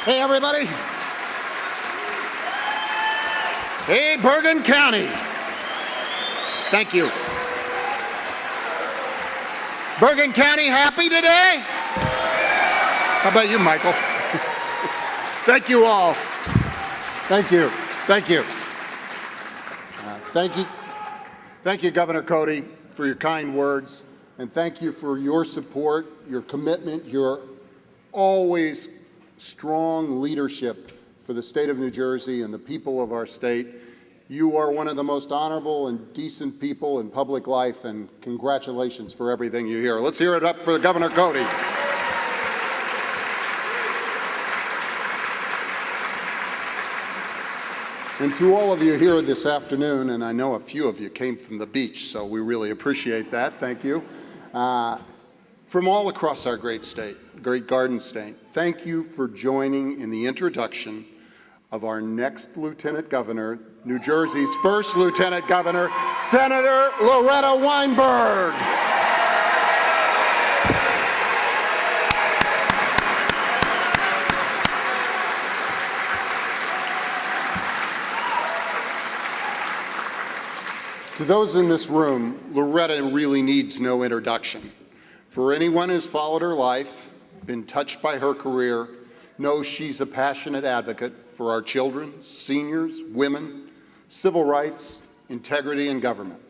Hey, everybody. Hey, Bergen County. Thank you. Bergen County happy today? How about you, Michael? Thank you all. Thank you. Thank you. Thank you. Thank you, Governor Cody, for your kind words. And thank you for your support, your commitment, your always strong leadership for the state of New Jersey and the people of our state. You are one of the most honorable and decent people in public life, and congratulations for everything you hear. Let's hear it up for Governor Cody. And to all of you here this afternoon, and I know a few of you came from the beach, so we really appreciate that. Thank you. From all across our great state, great Garden State, thank you for joining in the introduction of our next Lieutenant Governor, New Jersey's first Lieutenant Governor, Senator Loretta Weinberg. To those in this room, Loretta really needs no introduction. For anyone who's followed her life, been touched by her career, knows she's a passionate advocate for our children, seniors, women, civil rights, integrity, and government.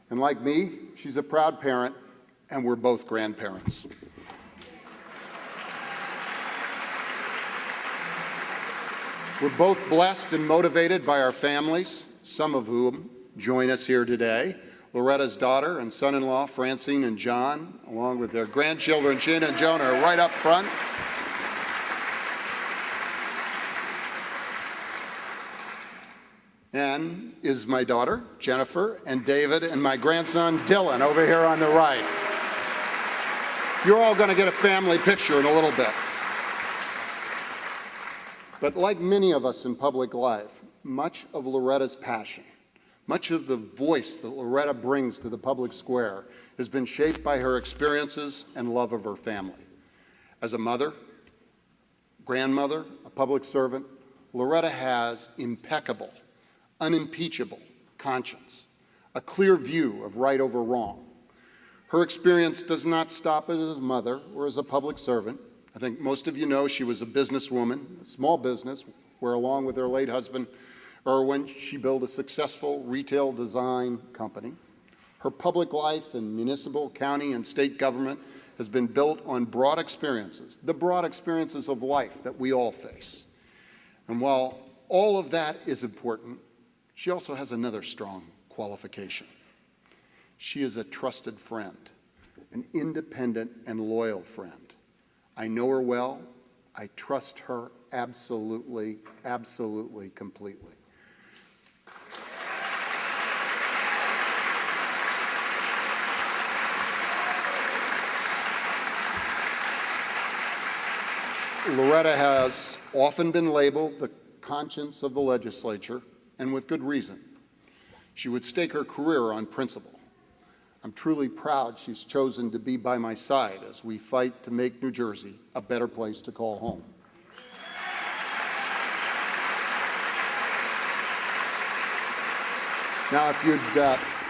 And like me, she's a proud parent, and we're both grandparents. We're both blessed and motivated by our families, some of whom join us here today. Loretta's daughter and son-in-law, Francine and John, along with their grandchildren, Shana and Joan, are right up front. And is my daughter, Jennifer, and David, and my grandson, Dylan, over here on the right. You're all going to get a family picture in a little bit. But like many of us in public life, much of Loretta's passion, much of the voice that Loretta brings to the public square has been shaped by her experiences and love of her family. As a mother, grandmother, a public servant, Loretta has impeccable, unimpeachable conscience, a clear view of right over wrong. Her experience does not stop as a mother or as a public servant. I think most of you know she was a businesswoman, a small business, where along with her late husband, Erwin, she built a successful retail design company. Her public life in municipal, county, and state government has been built on broad experiences, the broad experiences of life that we all face. And while all of that is important, she also has another strong qualification. She is a trusted friend, an independent and loyal friend. I know her well. I trust her absolutely, absolutely, completely. Loretta has often been labeled the conscience of the legislature, and with good reason. She would stake her career on principle. I'm truly proud she's chosen to be by my side as we fight to make New Jersey a better place to call home. Now, if you'd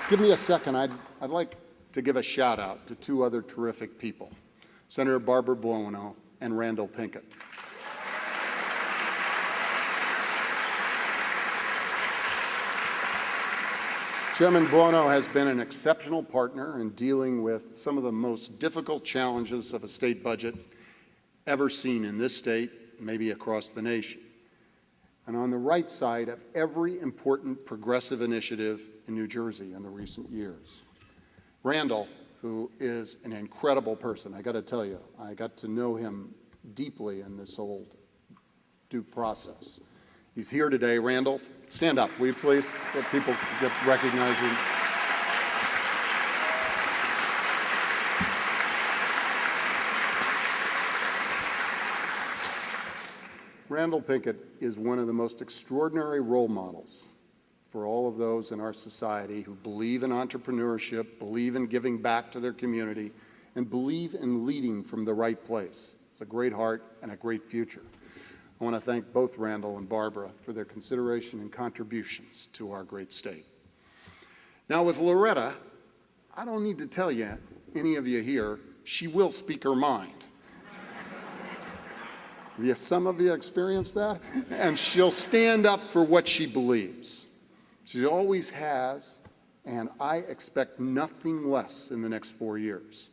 give me a second, I'd like to give a shout out to two other terrific people, Senator Barbara Buono and Randall Pinkett. Chairman Buono has been an exceptional partner in dealing with some of the most difficult challenges of a state budget ever seen in this state, maybe across the nation, and on the right side of every important progressive initiative in New Jersey in the recent years. Randall, who is an incredible person, I got to tell you, I got to know him deeply in this whole due process. He's here today. Randall, stand up, will you please, let people recognize you. Randall Pinkett is one of the most extraordinary role models for all of those in our society who believe in entrepreneurship, believe in giving back to their community, and believe in leading from the right place. It's a great heart and a great future. I want to thank both Randall and Barbara for their consideration and contributions to our great state. Now with Loretta, I don't need to tell you, any of you here, she will speak her mind. Have some of you experienced that? And she'll stand up for what she believes. She always has, and I expect nothing less in the next 4 years.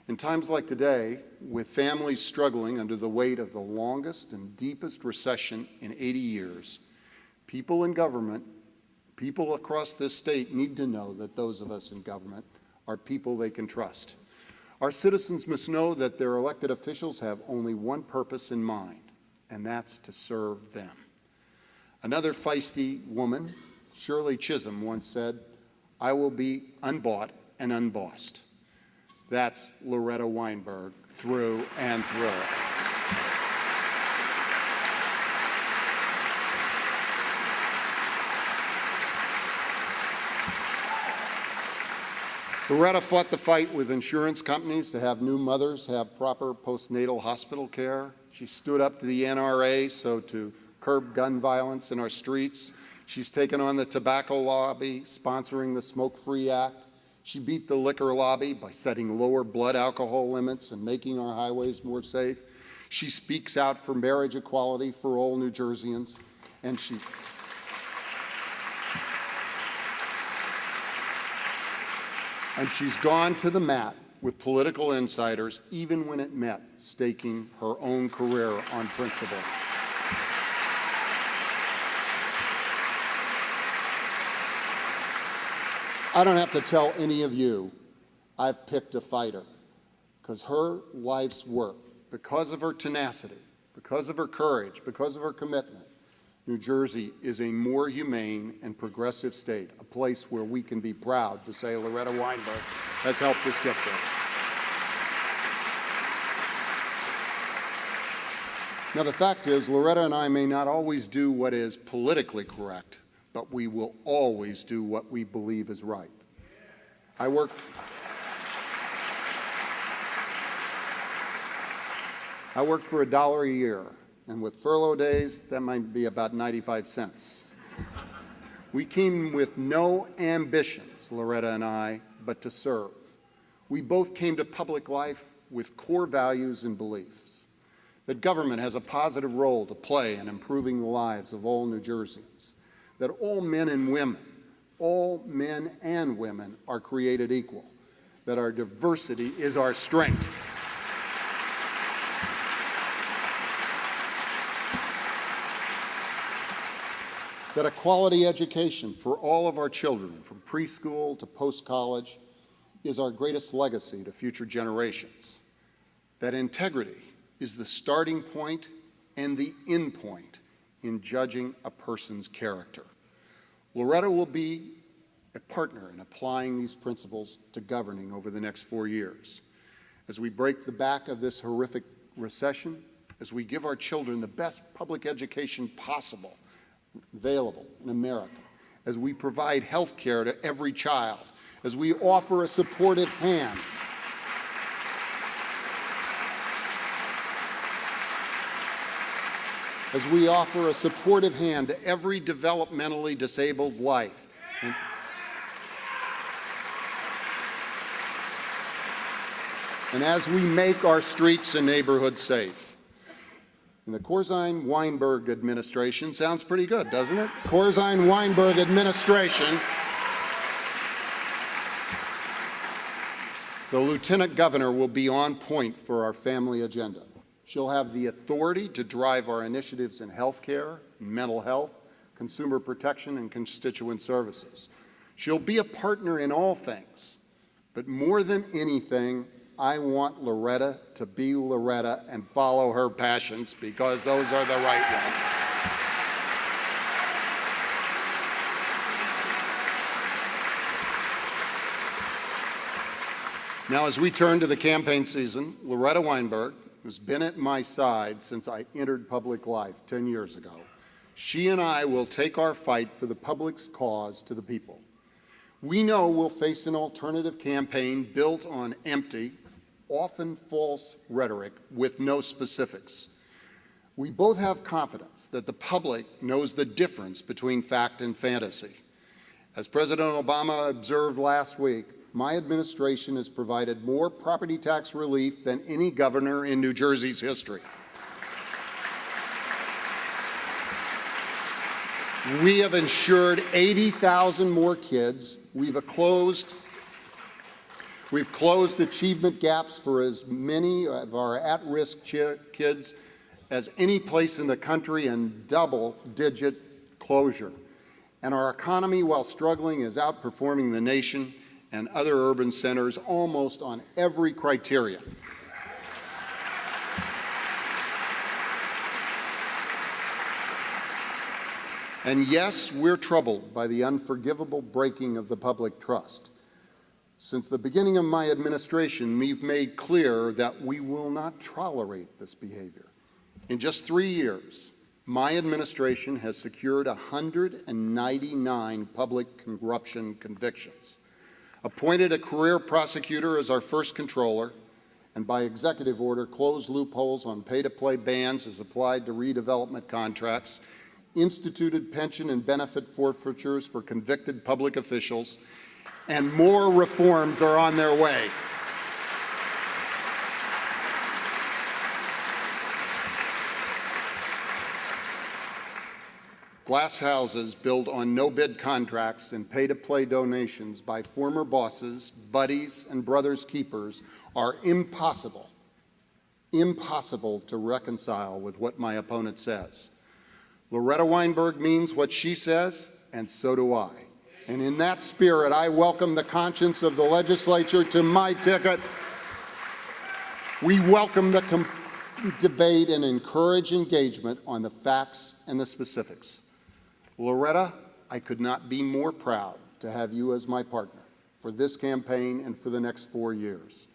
In times like today, with families struggling under the weight of the longest and deepest recession in 80 years, people in government, people across this state need to know that those of us in government are people they can trust. Our citizens must know that their elected officials have only one purpose in mind, and that's to serve them. Another feisty woman, Shirley Chisholm, once said, "I will be unbought and unbossed." That's Loretta Weinberg through and through. Loretta fought the fight with insurance companies to have new mothers have proper postnatal hospital care. She stood up to the NRA to curb gun violence in our streets. She's taken on the tobacco lobby, sponsoring the Smoke-Free Act. She beat the liquor lobby by setting lower blood alcohol limits and making our highways more safe. She speaks out for marriage equality for all New Jerseyans, and she's gone to the mat with political insiders, even when it meant staking her own career on principle. I don't have to tell any of you I've picked a fighter, because her life's work, because of her tenacity, because of her courage, because of her commitment, New Jersey is a more humane and progressive state, a place where we can be proud to say Loretta Weinberg has helped us get there. Now, the fact is, Loretta and I may not always do what is politically correct, but we will always do what we believe is right. I work for $1 a year. And with furlough days, that might be about 95 cents. We came with no ambitions, Loretta and I, but to serve. We both came to public life with core values and beliefs, that government has a positive role to play in improving the lives of all New Jerseyans, that all men and women are created equal, that our diversity is our strength. That a quality education for all of our children, from preschool to post-college, is our greatest legacy to future generations. That integrity is the starting point and the end point in judging a person's character. Loretta will be a partner in applying these principles to governing over the next 4 years. As we break the back of this horrific recession, as we give our children the best public education possible, available in America, as we provide health care to every child, as we offer a supportive hand to every developmentally disabled life. And as we make our streets and neighborhoods safe. And the Corzine-Weinberg administration sounds pretty good, doesn't it? Corzine-Weinberg administration. The Lieutenant Governor will be on point for our family agenda. She'll have the authority to drive our initiatives in health care, mental health, consumer protection, and constituent services. She'll be a partner in all things, but more than anything, I want Loretta to be Loretta and follow her passions, because those are the right ones. Now, as we turn to the campaign season, Loretta Weinberg has been at my side since I entered public life 10 years ago. She and I will take our fight for the public's cause to the people. We know we'll face an alternative campaign built on empty, often false rhetoric with no specifics. We both have confidence that the public knows the difference between fact and fantasy. As President Obama observed last week, my administration has provided more property tax relief than any governor in New Jersey's history. We have insured 80,000 more kids. We've closed achievement gaps for as many of our at-risk kids as any place in the country, and double-digit closure. And our economy, while struggling, is outperforming the nation and other urban centers almost on every criteria. And yes, we're troubled by the unforgivable breaking of the public trust. Since the beginning of my administration, we've made clear that we will not tolerate this behavior. In just 3 years, my administration has secured 199 public corruption convictions, appointed a career prosecutor as our first controller, and by executive order closed loopholes on pay-to-play bans as applied to redevelopment contracts, instituted pension and benefit forfeitures for convicted public officials, and more reforms are on their way. Glass houses built on no-bid contracts and pay-to-play donations by former bosses, buddies, and brothers keepers are impossible to reconcile with what my opponent says. Loretta Weinberg means what she says, and so do I. And in that spirit, I welcome the conscience of the legislature to my ticket. We welcome the debate and encourage engagement on the facts and the specifics. Loretta, I could not be more proud to have you as my partner for this campaign and for the next 4 years.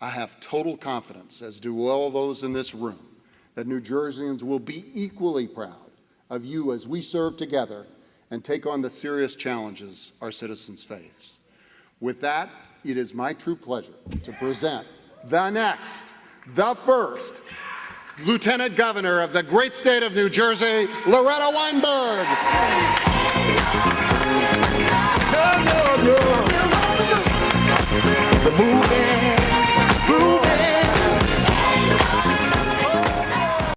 I have total confidence, as do all those in this room, that New Jerseyans will be equally proud of you as we serve together and take on the serious challenges our citizens face. With that, it is my true pleasure to present the first Lieutenant Governor of the great state of New Jersey, Loretta Weinberg.